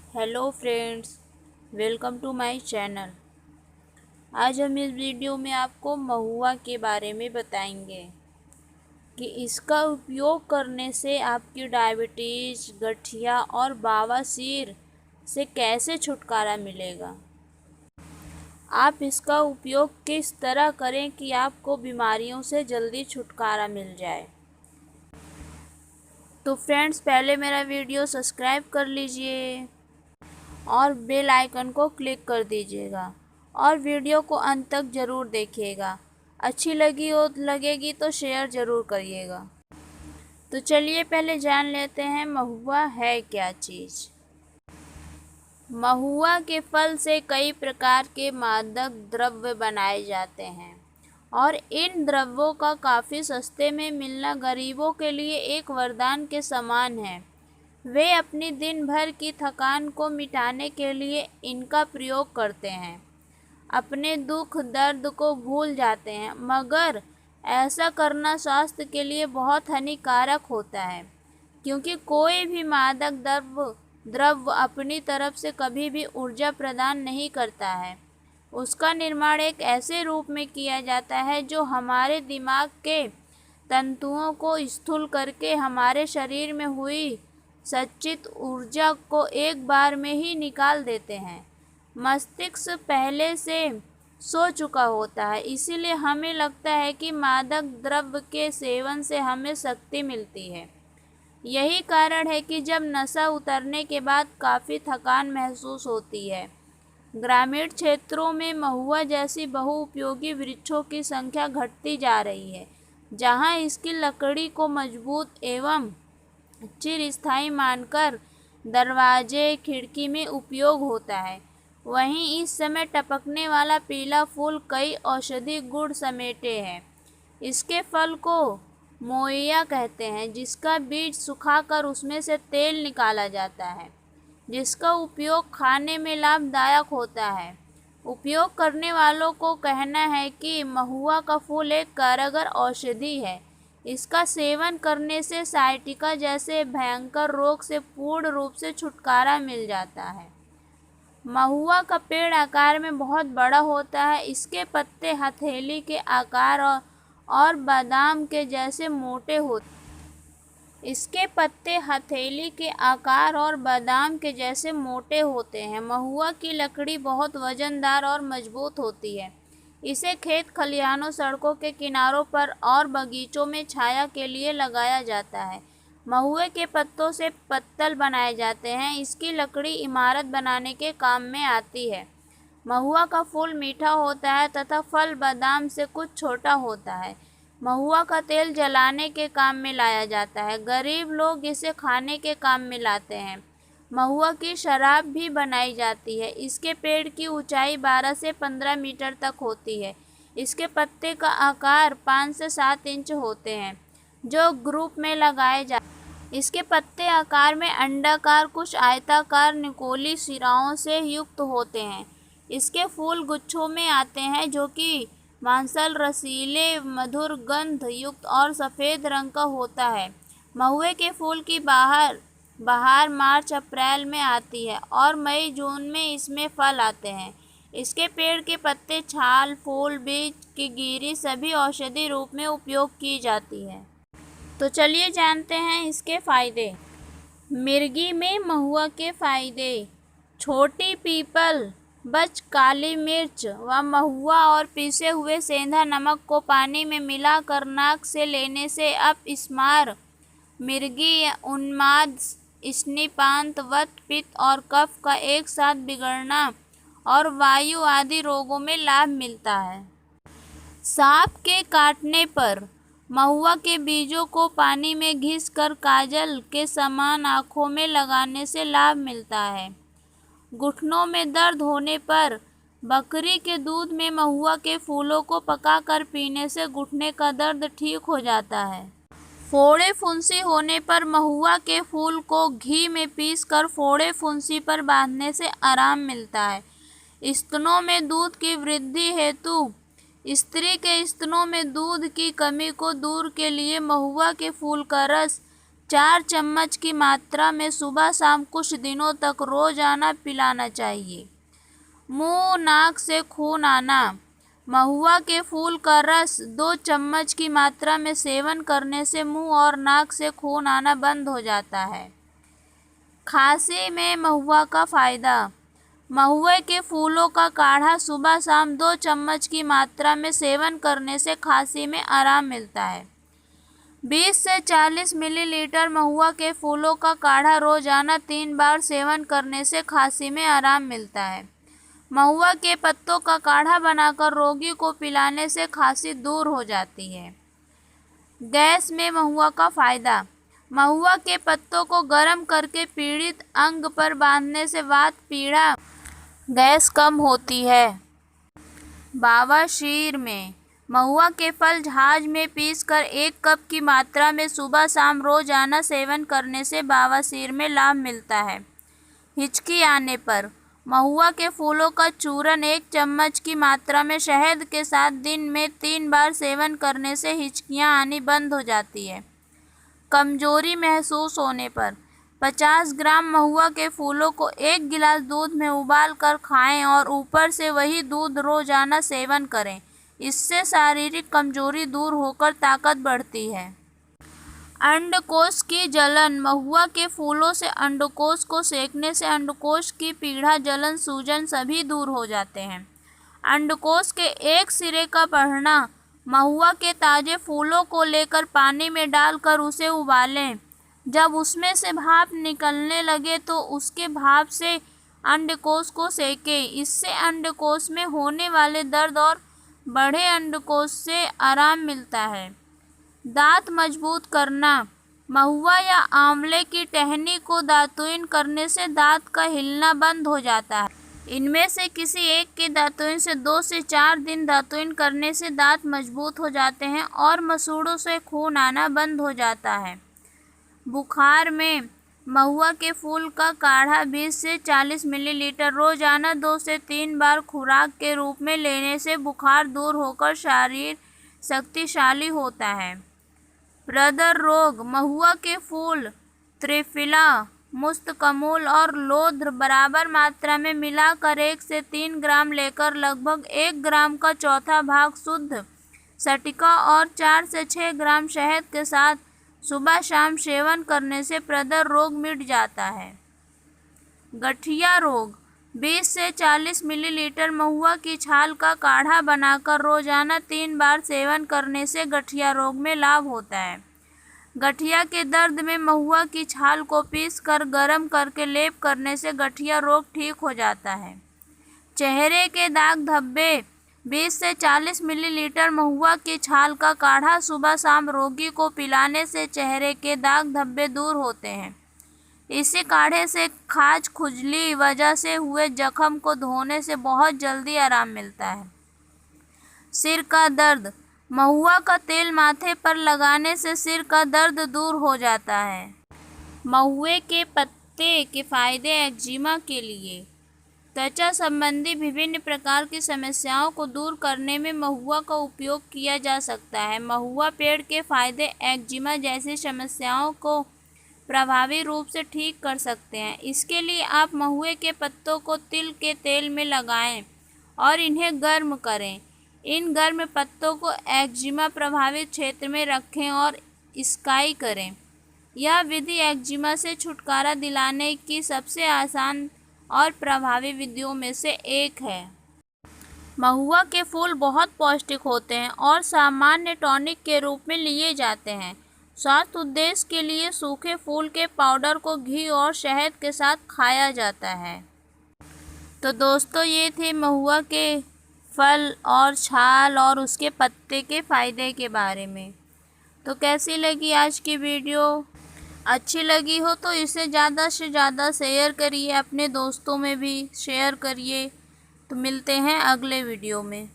Hello friends, welcome to my channel. आज हम इस वीडियो में आपको महुआ के बारे में बताएंगे कि इसका उपयोग करने से आपकी डायबिटीज़, गठिया और बवासीर से कैसे छुटकारा मिलेगा। आप इसका उपयोग किस तरह करें कि आपको बीमारियों से जल्दी छुटकारा मिल जाए। तो फ्रेंड्स, पहले मेरा वीडियो सब्सक्राइब कर लीजिए और बेल आइकन को क्लिक कर दीजिएगा और वीडियो को अंत तक ज़रूर देखिएगा। अच्छी लगेगी तो शेयर ज़रूर करिएगा। तो चलिए पहले जान लेते हैं महुआ है क्या चीज़। महुआ के फल से कई प्रकार के मादक द्रव्य बनाए जाते हैं और इन द्रव्यों का काफ़ी सस्ते में मिलना गरीबों के लिए एक वरदान के समान है। वे अपनी दिन भर की थकान को मिटाने के लिए इनका प्रयोग करते हैं, अपने दुख दर्द को भूल जाते हैं, मगर ऐसा करना स्वास्थ्य के लिए बहुत हानिकारक होता है, क्योंकि कोई भी मादक द्रव्य अपनी तरफ से कभी भी ऊर्जा प्रदान नहीं करता है। उसका निर्माण एक ऐसे रूप में किया जाता है जो हमारे दिमाग के तंतुओं को स्थूल करके हमारे शरीर में हुई संचित ऊर्जा को एक बार में ही निकाल देते हैं। मस्तिष्क पहले से सो चुका होता है, इसीलिए हमें लगता है कि मादक द्रव्य के सेवन से हमें शक्ति मिलती है। यही कारण है कि जब नशा उतरने के बाद काफ़ी थकान महसूस होती है। ग्रामीण क्षेत्रों में महुआ जैसी बहुउपयोगी वृक्षों की संख्या घटती जा रही है, जहां इसकी लकड़ी को मजबूत एवं चिरस्थायी मानकर दरवाजे खिड़की में उपयोग होता है। वहीं इस समय टपकने वाला पीला फूल कई औषधि गुण समेटे है। इसके फल को मोइया कहते हैं, जिसका बीज सुखाकर उसमें से तेल निकाला जाता है, जिसका उपयोग खाने में लाभदायक होता है। उपयोग करने वालों को कहना है कि महुआ का फूल एक कारगर औषधि है। इसका सेवन करने से साइटिका जैसे भयंकर रोग से पूर्ण रूप से छुटकारा मिल जाता है। महुआ का पेड़ आकार में बहुत बड़ा होता है। इसके पत्ते हथेली के आकार और बादाम के जैसे मोटे होते हैं। महुआ की लकड़ी बहुत वजनदार और मजबूत होती है। इसे खेत खलिहानों, सड़कों के किनारों पर और बगीचों में छाया के लिए लगाया जाता है। महुए के पत्तों से पत्तल बनाए जाते हैं। इसकी लकड़ी इमारत बनाने के काम में आती है। महुआ का फूल मीठा होता है तथा फल बादाम से कुछ छोटा होता है। महुआ का तेल जलाने के काम में लाया जाता है। गरीब लोग इसे खाने के काम में लाते हैं। महुआ की शराब भी बनाई जाती है। इसके पेड़ की ऊंचाई 12 से 15 मीटर तक होती है। इसके पत्ते का आकार 5 से 7 इंच होते हैं, जो ग्रुप में लगाए जाते हैं। इसके पत्ते आकार में अंडाकार, कुछ आयताकार, निकोली सिराओं से युक्त होते हैं। इसके फूल गुच्छों में आते हैं, जो कि मांसल, रसीले, मधुर गंध युक्त और सफ़ेद रंग का होता है। महुए के फूल की बहार मार्च अप्रैल में आती है और मई जून में इसमें फल आते हैं। इसके पेड़ के पत्ते, छाल, फूल, बीज की गिरी सभी औषधि रूप में उपयोग की जाती है। तो चलिए जानते हैं इसके फायदे। मिर्गी में महुआ के फायदे। छोटी पीपल, बच, काली मिर्च व महुआ और पीसे हुए सेंधा नमक को पानी में मिलाकर नाक से लेने से अपस्मार, मिर्गी, उन्माद, स्तनपान, वात, पित्त और कफ का एक साथ बिगड़ना और वायु आदि रोगों में लाभ मिलता है। सांप के काटने पर महुआ के बीजों को पानी में घिसकर काजल के समान आँखों में लगाने से लाभ मिलता है। घुटनों में दर्द होने पर बकरी के दूध में महुआ के फूलों को पकाकर पीने से घुटने का दर्द ठीक हो जाता है। फोड़े फुंसी होने पर महुआ के फूल को घी में पीसकर फोड़े फुंसी पर बांधने से आराम मिलता है। स्तनों में दूध की वृद्धि हेतु स्त्री के स्तनों में दूध की कमी को दूर के लिए महुआ के फूल का रस 4 चम्मच की मात्रा में सुबह शाम कुछ दिनों तक रोजाना पिलाना चाहिए। मुंह नाक से खून आना। महुआ के फूल का रस 2 चम्मच की मात्रा में सेवन करने से मुंह और नाक से खून आना बंद हो जाता है। खांसी में महुआ का फ़ायदा। महुए के फूलों का काढ़ा सुबह शाम 2 चम्मच की मात्रा में सेवन करने से खांसी में आराम मिलता है। 20 से 40 मिलीलीटर महुआ के फूलों का काढ़ा रोजाना 3 बार सेवन करने से खांसी में आराम मिलता है। महुआ के पत्तों का काढ़ा बनाकर रोगी को पिलाने से खांसी दूर हो जाती है। गैस में महुआ का फ़ायदा। महुआ के पत्तों को गर्म करके पीड़ित अंग पर बांधने से वात पीड़ा गैस कम होती है। बवासीर में महुआ के फल झाज में पीसकर 1 कप की मात्रा में सुबह शाम रोजाना सेवन करने से बवासीर में लाभ मिलता है। हिचकी आने पर महुआ के फूलों का चूरन 1 चम्मच की मात्रा में शहद के साथ दिन में 3 बार सेवन करने से हिचकियां आनी बंद हो जाती है। कमजोरी महसूस होने पर 50 ग्राम महुआ के फूलों को 1 गिलास दूध में उबाल कर खाएं और ऊपर से वही दूध रोजाना सेवन करें। इससे शारीरिक कमजोरी दूर होकर ताकत बढ़ती है। अंडकोश की जलन। महुआ के फूलों से अंडकोश को सेकने से अंडकोश की पीड़ा, जलन, सूजन सभी दूर हो जाते हैं। अंडकोश के एक सिरे का बढ़ना। महुआ के ताजे फूलों को लेकर पानी में डालकर उसे उबालें। जब उसमें से भाप निकलने लगे तो उसके भाप से अंडकोश को सेकें। इससे अंडकोश में होने वाले दर्द और बढ़े अंडकोश से आराम मिलता है। दांत मजबूत करना। महुआ या आंवले की टहनी को दातुन करने से दांत का हिलना बंद हो जाता है। इनमें से किसी एक के दातुन से 2 से 4 दिन दातुन करने से दांत मजबूत हो जाते हैं और मसूड़ों से खून आना बंद हो जाता है। बुखार में महुआ के फूल का काढ़ा 20 से 40 मिलीलीटर रोजाना 2 से 3 बार खुराक के रूप में लेने से बुखार दूर होकर शरीर शक्तिशाली होता है। प्रदर रोग। महुआ के फूल त्रिफला, मुस्तकमूल और लोध्र बराबर मात्रा में मिलाकर 1 से 3 ग्राम लेकर लगभग 1 ग्राम का चौथा भाग शुद्ध सटिका और 4 से 6 ग्राम शहद के साथ सुबह शाम सेवन करने से प्रदर रोग मिट जाता है। गठिया रोग। 20 से 40 मिलीलीटर महुआ की छाल का काढ़ा बनाकर रोजाना 3 बार सेवन करने से गठिया रोग में लाभ होता है। गठिया के दर्द में महुआ की छाल को पीसकर गर्म करके लेप करने से गठिया रोग ठीक हो जाता है। चेहरे के दाग धब्बे। 20 से 40 मिलीलीटर महुआ की छाल का काढ़ा सुबह शाम रोगी को पिलाने से चेहरे के दाग धब्बे दूर होते हैं। इसी काढ़े से खाज, खुजली वजह से हुए जख्म को धोने से बहुत जल्दी आराम मिलता है। सिर का दर्द। महुआ का तेल माथे पर लगाने से सिर का दर्द दूर हो जाता है। महुए के पत्ते के फायदे। एक्जिमा के लिए त्वचा संबंधी विभिन्न प्रकार की समस्याओं को दूर करने में महुआ का उपयोग किया जा सकता है। महुआ पेड़ के फायदे एक्जिमा जैसी समस्याओं को प्रभावी रूप से ठीक कर सकते हैं। इसके लिए आप महुए के पत्तों को तिल के तेल में लगाएं और इन्हें गर्म करें। इन गर्म पत्तों को एक्जिमा प्रभावित क्षेत्र में रखें और स्काई करें। यह विधि एक्जिमा से छुटकारा दिलाने की सबसे आसान और प्रभावी विधियों में से एक है। महुआ के फूल बहुत पौष्टिक होते हैं और सामान्य टॉनिक के रूप में लिए जाते हैं। स्वास्थ्य उद्देश्य के लिए सूखे फूल के पाउडर को घी और शहद के साथ खाया जाता है। तो दोस्तों, ये थे महुआ के फल और छाल और उसके पत्ते के फ़ायदे के बारे में। तो कैसी लगी आज की वीडियो? अच्छी लगी हो तो इसे ज़्यादा से ज़्यादा शेयर करिए, अपने दोस्तों में भी शेयर करिए। तो मिलते हैं अगले वीडियो में।